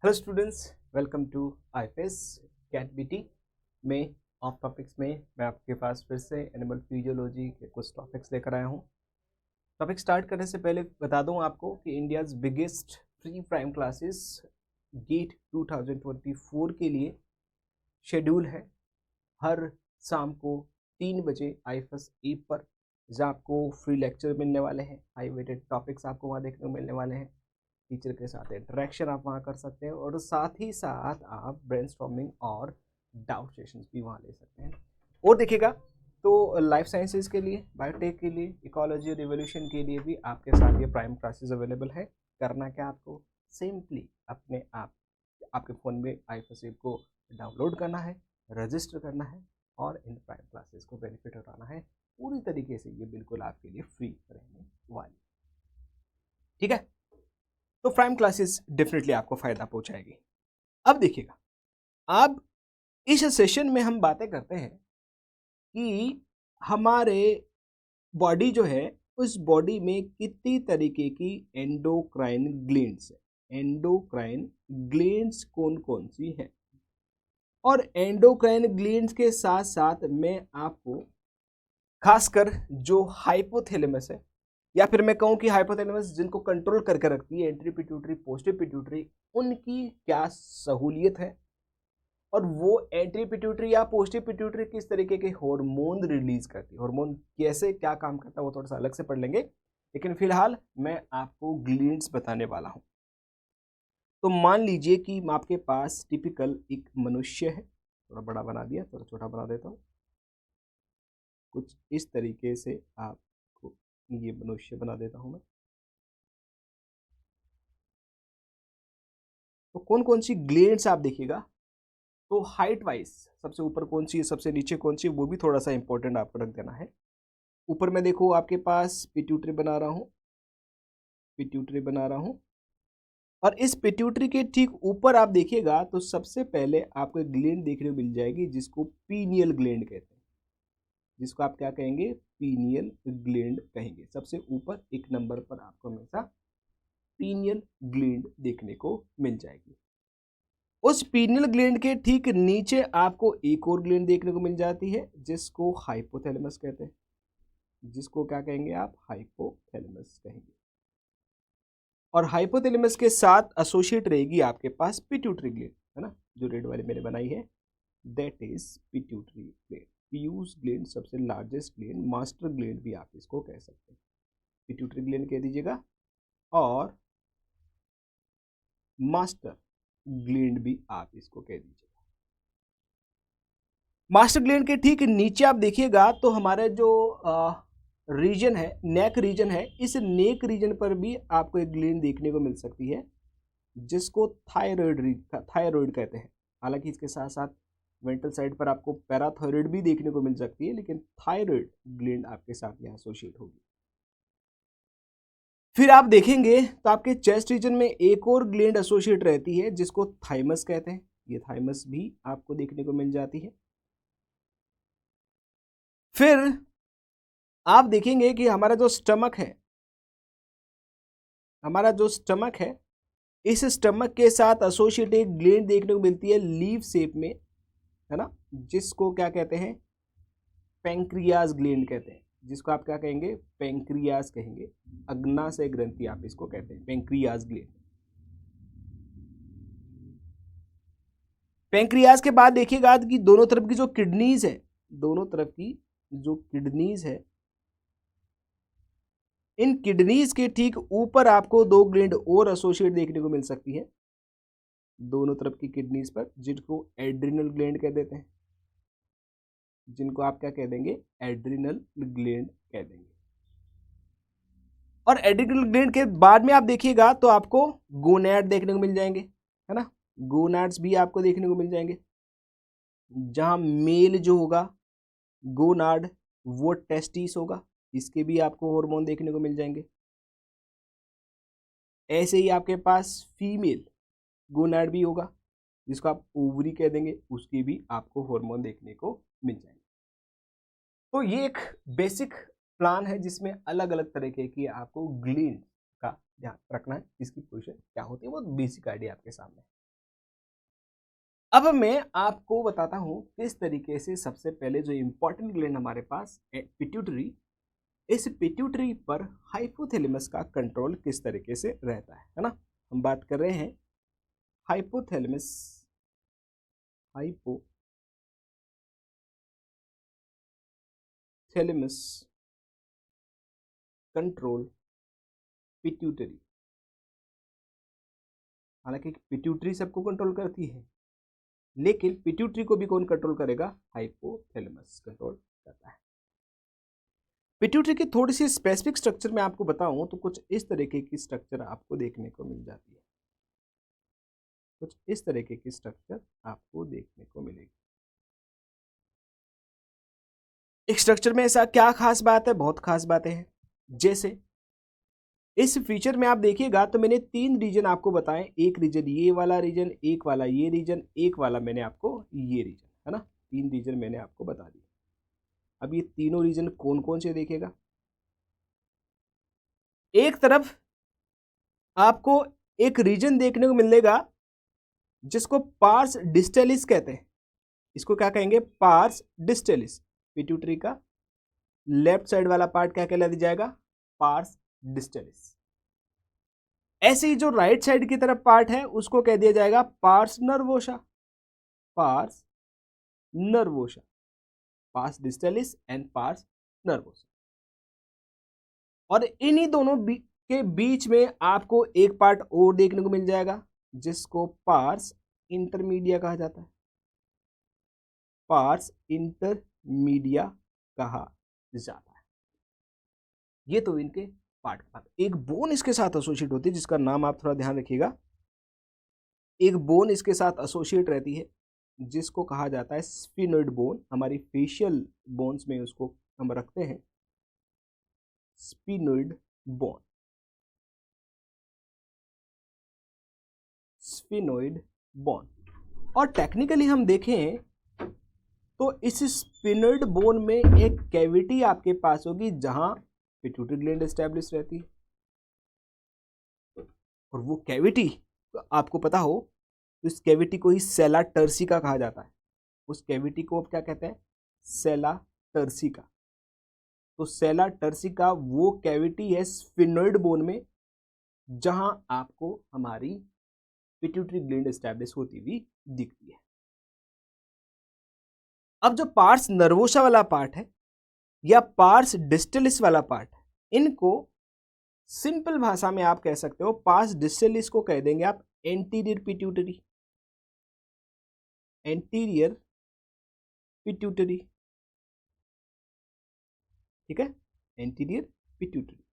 Hello students, welcome to IPS cat BT में of topics में मैं आपके पास फिर से एनिमल फिजियोलॉजी के कुछ टॉपिक्स लेकर आया हूँ। टॉपिक स्टार्ट करने से पहले बता दूँ आपको कि India's biggest free prime classes GATE 2024 के लिए शेड्यूल है हर शाम को 3 बजे आईएफएस ऐप पर, जहाँ आपको फ्री लेक्चर मिलने वाले हैं, हाई वेटेड टॉपिक्स आपको वहाँ देखने को मिलने वाले हैं, टीचर के साथ इंटरेक्शन आप वहाँ कर सकते हैं और साथ ही साथ आप ब्रेनस्टॉर्मिंग और डाउट सेशंस भी वहाँ ले सकते हैं। और देखिएगा तो लाइफ साइंसेज के लिए, बायोटेक के लिए, इकोलॉजी और रिवोल्यूशन के लिए भी आपके साथ ये प्राइम क्लासेस अवेलेबल है। करना क्या आपको, सिंपली अपने आप आपके फ़ोन में आईएफएस ऐप को डाउनलोड करना है, रजिस्टर करना है और इन प्राइम क्लासेस को बेनिफिट उठाना है। पूरी तरीके से ये बिल्कुल आपके लिए फ्री रहने वाली, ठीक है। तो प्राइम क्लासेस डेफिनेटली आपको फायदा पहुंचाएगी। अब देखिएगा, अब इस सेशन में हम बातें करते हैं कि हमारे बॉडी जो है, उस बॉडी में कितनी तरीके की एंडोक्राइन ग्लैंड्स है। एंडोक्राइन ग्लैंड्स कौन कौन सी हैं, और एंडोक्राइन ग्लैंड्स के साथ साथ मैं आपको खासकर जो हाइपोथैलेमस है, या फिर मैं कहूँ कि हाइपोथैलेमस जिनको कंट्रोल करके रखती है, एंट्री पिट्यूटरी, पोस्टर पिट्यूटरी, उनकी क्या सहूलियत है, और वो एंट्री पिट्यूटरी या पोस्टर पिट्यूटरी किस तरीके के हार्मोन रिलीज करती है, हार्मोन कैसे क्या काम करता है, वो थोड़ा सा अलग से पढ़ लेंगे। लेकिन फिलहाल मैं आपको ग्लैंड्स बताने वाला हूँ। तो मान लीजिए कि आपके पास टिपिकल एक मनुष्य है, थोड़ा बड़ा बना दिया, थोड़ा छोटा बना देता हूँ, कुछ इस तरीके से आपको ये मनुष्य बना देता हूँ मैं। तो कौन कौन सी ग्लैंड्स आप देखिएगा, तो हाइट वाइज सबसे ऊपर कौन सी है, सबसे नीचे कौन सी है, वो भी थोड़ा सा इंपॉर्टेंट आपको रख देना है। ऊपर में देखो आपके पास पिट्यूटरी बना रहा हूँ, पिट्यूटरी बना रहा हूँ, और इस पिट्यूटरी के ठीक ऊपर आप देखिएगा तो सबसे पहले आपको एक ग्लैंड देखने को मिल जाएगी जिसको पीनियल ग्लैंड कहते हैं, जिसको आप क्या कहेंगे, पीनियल ग्लैंड कहेंगे। सबसे ऊपर एक नंबर पर आपको हमेशा पीनियल ग्लैंड देखने को मिल जाएगी। उस पीनियल ग्लैंड के ठीक नीचे आपको एक और ग्लैंड देखने को मिल जाती है जिसको हाइपोथैलेमस कहते हैं, जिसको क्या कहेंगे आप, हाइपोथैलेमस कहेंगे। और हाइपोथैलेमस के साथ एसोसिएट रहेगी आपके पास पिट्यूटरी ग्लैंड, है ना, जो रेड वाली मैंने बनाई है, that is pituitary gland. Piyush gland सबसे लार्जेस्ट ग्लैंड, मास्टर ग्लैंड भी आप इसको कह सकते हैं, पिट्यूटरी ग्लैंड कह दीजिएगा, और मास्टर ग्लैंड भी आप इसको कह दीजिएगा। मास्टर ग्लैंड के ठीक नीचे आप देखिएगा तो हमारे जो रीजन है, नेक रीजन है, इस नेक रीजन पर भी आपको एक ग्लैंड देखने को मिल सकती है जिसको थायराइड कहते हैं। हालांकि इसके साथ साथ वेंट्रल साइड पर आपको पैराथायराइड भी देखने को मिल सकती है, लेकिन थायराइड ग्लैंड आपके साथ यहाँ एसोसिएट होगी। फिर आप देखेंगे तो आपके चेस्ट रीजन में एक और ग्लैंड एसोसिएट रहती है जिसको थाइमस कहते हैं, ये थाइमस भी आपको देखने को मिल जाती है। फिर आप देखेंगे कि हमारा जो स्टमक है, हमारा जो स्टमक है, इस स्टमक के साथ एसोसिएट एक ग्लैंड देखने को मिलती है लीफ शेप में, है ना, जिसको क्या कहते हैं, पेंक्रियाज ग्लैंड कहते हैं, जिसको आप क्या कहेंगे, पेंक्रियाज कहेंगे। अग्नाशय ग्रंथि आप इसको कहते हैं, पेंक्रियाज ग्लैंड। पेंक्रियाज के बाद देखिएगा कि दोनों तरफ की जो किडनीज है, दोनों तरफ की जो किडनीज है, इन किडनीज के ठीक ऊपर आपको दो ग्लैंड और एसोसिएट देखने को मिल सकती है, दोनों तरफ की किडनीज पर, जिनको एड्रिनल ग्लैंड कह देते हैं, जिनको आप क्या कह देंगे, एड्रिनल ग्लैंड कह देंगे। और एड्रिनल ग्लैंड के बाद में आप देखिएगा तो आपको गोनैड देखने को मिल जाएंगे, है ना, गोनाड्स भी आपको देखने को मिल जाएंगे, जहां मेल जो होगा गोनाड वो टेस्टिस होगा, इसके भी आपको हार्मोन देखने को मिल जाएंगे। ऐसे ही आपके पास फीमेल गोनाड भी होगा जिसको आप ओवरी कह देंगे, उसके भी आपको हार्मोन देखने को मिल जाएंगे। तो ये एक बेसिक प्लान है जिसमें अलग अलग तरीके की आपको ग्लैंड का ध्यान रखना है, इसकी पोजीशन क्या होती है, वो बेसिक आइडिया आपके सामने है। अब मैं आपको बताता हूं किस तरीके से सबसे पहले जो इंपॉर्टेंट ग्लैंड हमारे पास पिट्यूटरी, इस पिट्यूटरी पर हाइपोथैलेमस का कंट्रोल किस तरीके से रहता है ना। हम बात कर रहे हैं हाइपोथैलेमस, हाइपोथैलेमस कंट्रोल पिट्यूटरी। हालांकि पिट्यूटरी सबको कंट्रोल करती है, लेकिन पिट्यूटरी को भी कौन कंट्रोल करेगा? हाइपोथैलेमस कंट्रोल करता है। पिट्यूटरी की थोड़ी सी स्पेसिफिक स्ट्रक्चर मैं आपको बताऊं तो कुछ इस तरीके की स्ट्रक्चर आपको देखने को मिल जाती है, कुछ इस तरीके की स्ट्रक्चर आपको देखने को मिलेगी। एक स्ट्रक्चर में ऐसा क्या खास बात है? बहुत खास बातें हैं। जैसे इस फीचर में आप देखिएगा तो मैंने 3 रीजन आपको बताएं, एक रीजन ये वाला रीजन, एक वाला ये रीजन, एक वाला मैंने आपको ये रीजन, है ना। 3 रीजन मैंने आपको बता दिए। अब ये तीनों रीजन कौन कौन से देखेगा? एक तरफ आपको एक रीजन देखने को मिलेगा जिसको पार्स डिस्टेलिस कहते हैं। इसको क्या कहेंगे? Pars distalis. पिट्यूटरी का लेफ्ट साइड वाला पार्ट क्या कहला दिया जाएगा? Pars distalis. ऐसे ही जो राइट साइड की तरफ पार्ट है उसको कह दिया जाएगा pars nervosa. Pars nervosa, pars distalis and pars nervosa. और इन्हीं दोनों के बीच में आपको एक पार्ट और देखने को मिल जाएगा जिसको पार्स इंटरमीडिया कहा जाता है। पार्स इंटरमीडिया कहा जाता है। ये तो इनके पार्ट का। एक बोन इसके साथ एसोसिएट होती है जिसका नाम आप थोड़ा ध्यान रखिएगा। एक बोन इसके साथ एसोसिएट रहती है जिसको कहा जाता है स्फिनोइड बोन। हमारी फेशियल बोन्स में उसको हम रखते हैं स्फिनोइड बोन, स्फिनोइड बोन। और टेक्निकली हम देखें तो इस स्फिनोइड बोन में एक कैविटी आपके पास होगी जहां पिट्यूटरी ग्लैंड एस्टैब्लिश रहती है। और वो कैविटी आपको पता हो तो इस कैविटी को ही सेला टर्सिका कहा जाता है। उस कैविटी को क्या कहते हैं? सेला टर्सिका। तो सेला टर्सिका वो कैविटी है स्फिनोइड बोन में जहां आपको हमारी पिट्यूटरी ग्लैंड एस्टैब्लिश होती हुई दिखती है। अब जो पार्स नर्वोसा वाला पार्ट है या पार्स डिस्टलिस वाला पार्ट है, इनको सिंपल भाषा में आप कह सकते हो, पार्स डिस्टलिस को कह देंगे आप एंटीरियर पिट्यूटरी, एंटीरियर पिट्यूटरी। ठीक है, एंटीरियर पिट्यूटरी।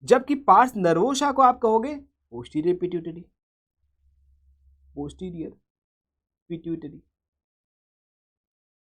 जबकि पार्स नर्वोसा को आप कहोगे पोस्टीरियर पिट्यूटरी, पोस्टीरियर पिट्यूटरी।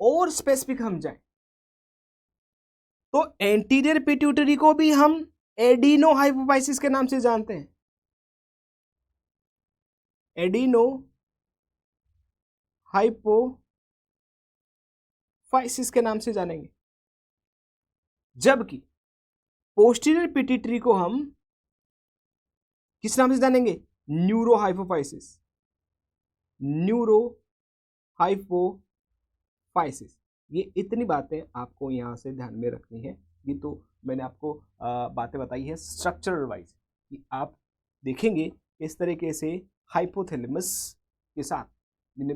और स्पेसिफिक हम जाए तो एंटीरियर पिट्यूटरी को भी हम एडिनो हाइपोफाइसिस के नाम से जानते हैं, एडिनो हाइपोफाइसिस के नाम से जानेंगे। जबकि पोस्टीरियर पिट्यूटरी को हम किस नाम से जानेंगे? Neuro hypophysis, neuro hypophysis. ये इतनी बातें आपको यहां से ध्यान में रखनी है। ये तो मैंने आपको बातें बताई है स्ट्रक्चरल वाइज कि आप देखेंगे इस तरीके से हाइपोथैलेमस के साथ मैंने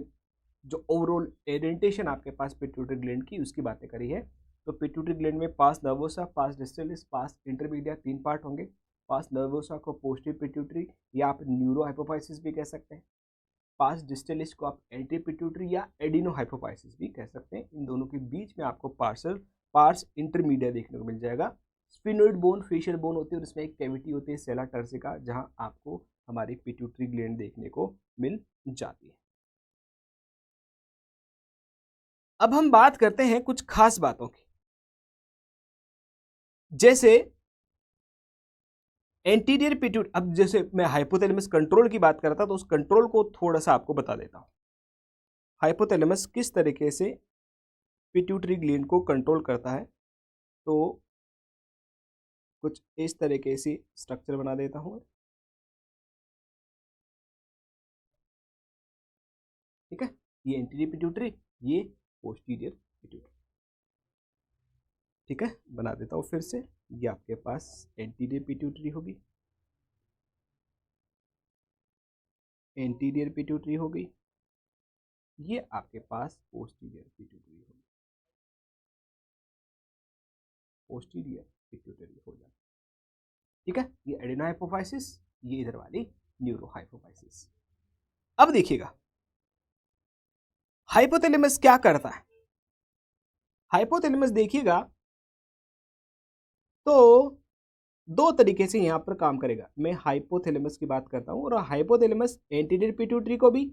जो ओवरऑल ओरिएंटेशन आपके पास पिट्यूटरी ग्लैंड की उसकी बातें करी है। तो पिट्यूटरी ग्लैंड में पास नर्वोसा, पास डिस्टलिस, पास इंटरमीडिया 3 पार्ट होंगे। पास नर्वोसा को पोस्टीरियर पिट्यूटरी या आप न्यूरो हाइपोफाइसिस भी कह सकते हैं। पास डिस्टलिस को आप एंटी पिट्यूटरी या एडिनो हाइपोफाइसिस भी कह सकते हैं। इन दोनों के बीच में आपको पार्स इंटरमीडिया देखने को मिल जाएगा। स्फिनोइड बोन फेशियल बोन होती है और इसमें एक कैविटी होती है सेला टर्सिका जहां आपको हमारी पिट्यूटरी ग्लैंड देखने को मिल जाती है। अब हम बात करते हैं कुछ खास बातों की, जैसे एंटीरियर पिट्यूटरी। अब जैसे मैं हाइपोथैलेमस कंट्रोल की बात कर रहा था तो उस कंट्रोल को थोड़ा सा आपको बता देता हूं। हाइपोथैलेमस किस तरीके से पिट्यूटरी ग्लैंड को कंट्रोल करता है, तो कुछ इस तरीके से स्ट्रक्चर बना देता हूं। ठीक है, ये एंटीरियर पिट्यूटरी, ये पोस्टीरियर पिट्यूटरी। ठीक है, बना देता हूँ फिर से, ये आपके पास एंटीरियर पिट्यूटरी होगी, एंटीरियर पिट्यूटरी हो गई, ये आपके पास पोस्टीरियर पिट्यूटरी होगी, पोस्टीरियर पिट्यूटरी हो जाए। ठीक है, ये एडेनोहाइपोफाइसिस, ये इधर वाली न्यूरोहाइपोफाइसिस। अब देखिएगा हाइपोथैलेमस क्या करता है। हाइपोथैलेमस देखिएगा तो दो तरीके से यहां पर काम करेगा। मैं हाइपोथैलेमस की बात करता हूं, और हाइपोथैलेमस एंटीरियर पिट्यूटरी को भी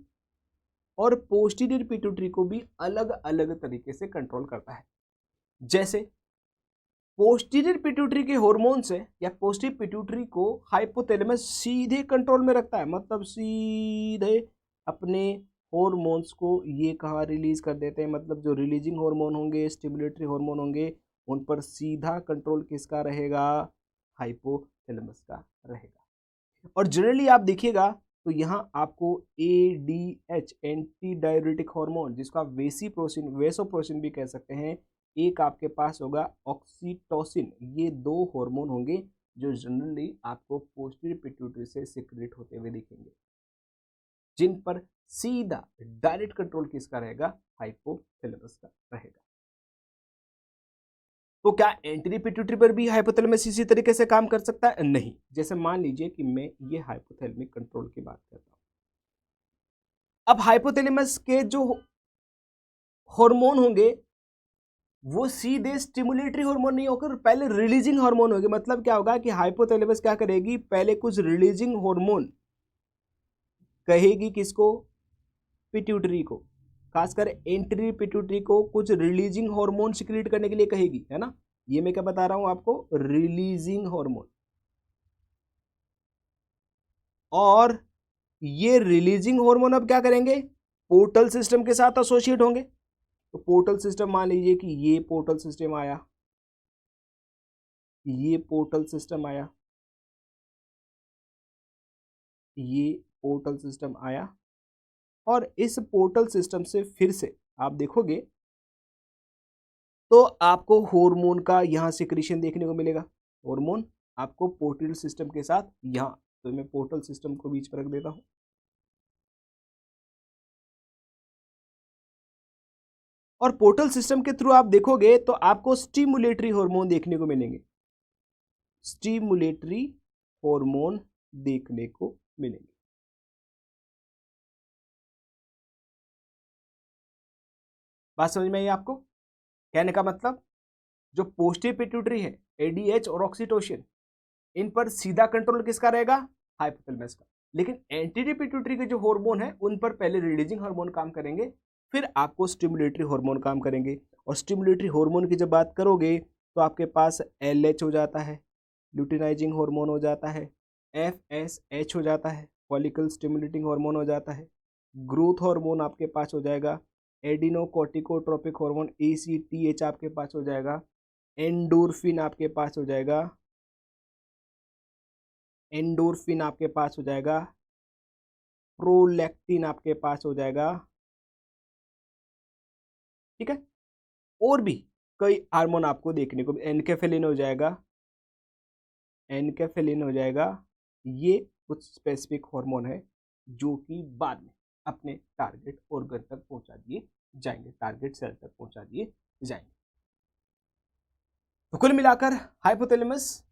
और पोस्टीरियर पिट्यूटरी को भी अलग अलग तरीके से कंट्रोल करता है। जैसे पोस्टीरियर पिट्यूटरी के हार्मोन से या पोस्टीरियर पिट्यूटरी को हाइपोथैलेमस सीधे कंट्रोल में रखता है, मतलब सीधे अपने हॉर्मोन्स को ये कहाँ रिलीज कर देते हैं, मतलब जो रिलीजिंग हार्मोन होंगे, स्टिमुलेटरी हार्मोन होंगे, उन पर सीधा कंट्रोल किसका रहेगा, हाइपोथैलेमस का रहेगा। और जनरली आप देखिएगा तो यहाँ आपको ADH एंटी डाययूरेटिक हार्मोन, जिसको आप वेसोप्रोसिन भी कह सकते हैं, एक आपके पास होगा ऑक्सीटोसिन, ये दो हार्मोन होंगे जो जनरली आपको पोस्टीरियर पिट्यूटरी से सिक्रेट होते हुए दिखेंगे, जिन पर सीधा डायरेक्ट कंट्रोल किसका रहेगा, हाइपोथैलेमस का रहेगा। तो क्या एंटीरियर पिट्यूटरी पर भी हाइपोथैलेमस इसी तरीके से काम कर सकता है? नहीं। जैसे मान लीजिए कि मैं ये हाइपोथैलेमिक कंट्रोल की बात करता हूं, अब हाइपोथैलेमस के जो हार्मोन होंगे वो सीधे स्टिमुलेटरी हार्मोन नहीं होकर पहले रिलीजिंग हार्मोन होंगे। मतलब क्या होगा कि हाइपोथैलेमस क्या करेगी, पहले कुछ रिलीजिंग हार्मोन कहेगी, किसको, पिट्यूटरी को, खासकर एंटीरियर पिट्यूटरी को कुछ रिलीजिंग हार्मोन सिक्रीट करने के लिए कहेगी, है ना। ये मैं क्या बता रहा हूं आपको, रिलीजिंग हार्मोन। और ये रिलीजिंग हार्मोन अब क्या करेंगे, पोर्टल सिस्टम के साथ एसोसिएट होंगे। तो पोर्टल सिस्टम, मान लीजिए कि ये पोर्टल सिस्टम आया, ये पोर्टल सिस्टम आया, ये पोर्टल सिस्टम आया, और इस पोर्टल सिस्टम से फिर से आप देखोगे तो आपको हार्मोन का यहाँ सिक्रीशन देखने को मिलेगा। हार्मोन आपको पोर्टल सिस्टम के साथ यहाँ, तो मैं पोर्टल सिस्टम को बीच पर रख देता हूँ, और पोर्टल सिस्टम के थ्रू आप देखोगे तो आपको स्टिमुलेटरी हार्मोन देखने को मिलेंगे, स्टिमुलेटरी हार्मोन देखने को मिलेंगे। बात समझ में आई आपको? कहने का मतलब जो पोस्टीरियर पिट्यूटरी है, ADH और ऑक्सीटोसिन, इन पर सीधा कंट्रोल किसका रहेगा, हाइपोथैलेमस का। लेकिन एंटीरियर पिट्यूटरी के जो हार्मोन है उन पर पहले रिलीजिंग हार्मोन काम करेंगे, फिर आपको स्टिमुलेटरी हार्मोन काम करेंगे। और स्टिमुलेटरी हार्मोन की जब बात करोगे तो आपके पास LH हो जाता है, ल्यूटिनाइजिंग हार्मोन हो जाता है, FSH हो जाता है, फॉलिकल स्टिमुलेटिंग हार्मोन हो जाता है, ग्रोथ हार्मोन आपके पास हो जाएगा, एडिनोकोर्टिकोट्रोपिक हार्मोन ACTH आपके पास हो जाएगा, एंडोर्फिन आपके पास हो जाएगा, एंडोर्फिन आपके पास हो जाएगा, प्रोलैक्टिन आपके पास हो जाएगा। ठीक है, और भी कई हार्मोन आपको देखने को, एनकेफेलिन हो जाएगा, एनकेफेलिन हो जाएगा। ये कुछ स्पेसिफिक हार्मोन है जो कि बाद में अपने टारगेट ऑर्गन तक पहुंचा दिए जाएंगे, टारगेट सेल तक पहुंचा दिए जाएंगे। तो कुल मिलाकर हाइपोथैलेमस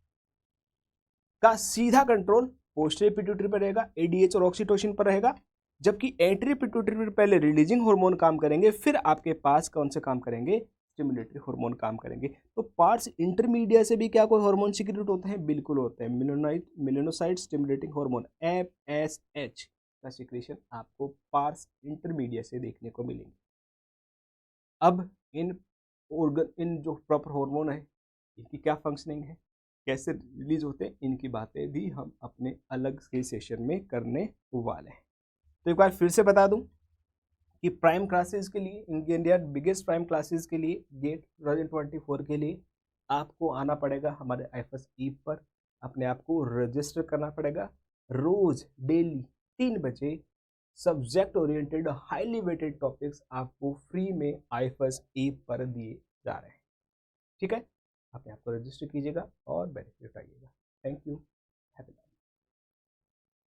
का सीधा कंट्रोल पोस्टीरियर पिट्यूटरी पर रहेगा, ADH और ऑक्सीटोसिन पर रहेगा, जबकि एंटीरियर पिट्यूटरी पर पहले रिलीजिंग हार्मोन काम करेंगे, फिर आपके पास कौन से काम करेंगे, स्टिमुलेटरी हार्मोन काम करेंगे। तो पार्ट्स इंटरमीडिया से भी क्या कोई हार्मोन सिक्रेट होते हैं? बिल्कुल होते हैं। मेलानोसाइट स्टिमुलेटिंग हार्मोन MSH का सिक्रेशन आपको पार्ट्स इंटरमीडिया से देखने को मिलेंगे। अब इन जो प्रॉपर हार्मोन है, इनकी क्या फंक्शनिंग है, कैसे रिलीज होते हैं, इनकी बातें भी हम अपने अलग के सेशन में करने वाले हैं। तो एक बार फिर से बता दूं कि प्राइम क्लासेस के लिए, इंडिया बिगेस्ट प्राइम क्लासेस के लिए, गेट 2024 के लिए आपको आना पड़ेगा हमारे IFS ऐप पर, अपने आप को रजिस्टर करना पड़ेगा। रोज डेली 3 बजे subject oriented highly weighted topics आपको फ्री में IFS ऐप पर दिए जा रहे हैं। ठीक है, अपने आप को रजिस्टर कीजिएगा और बेनिफिट उठाइएगा। Thank you.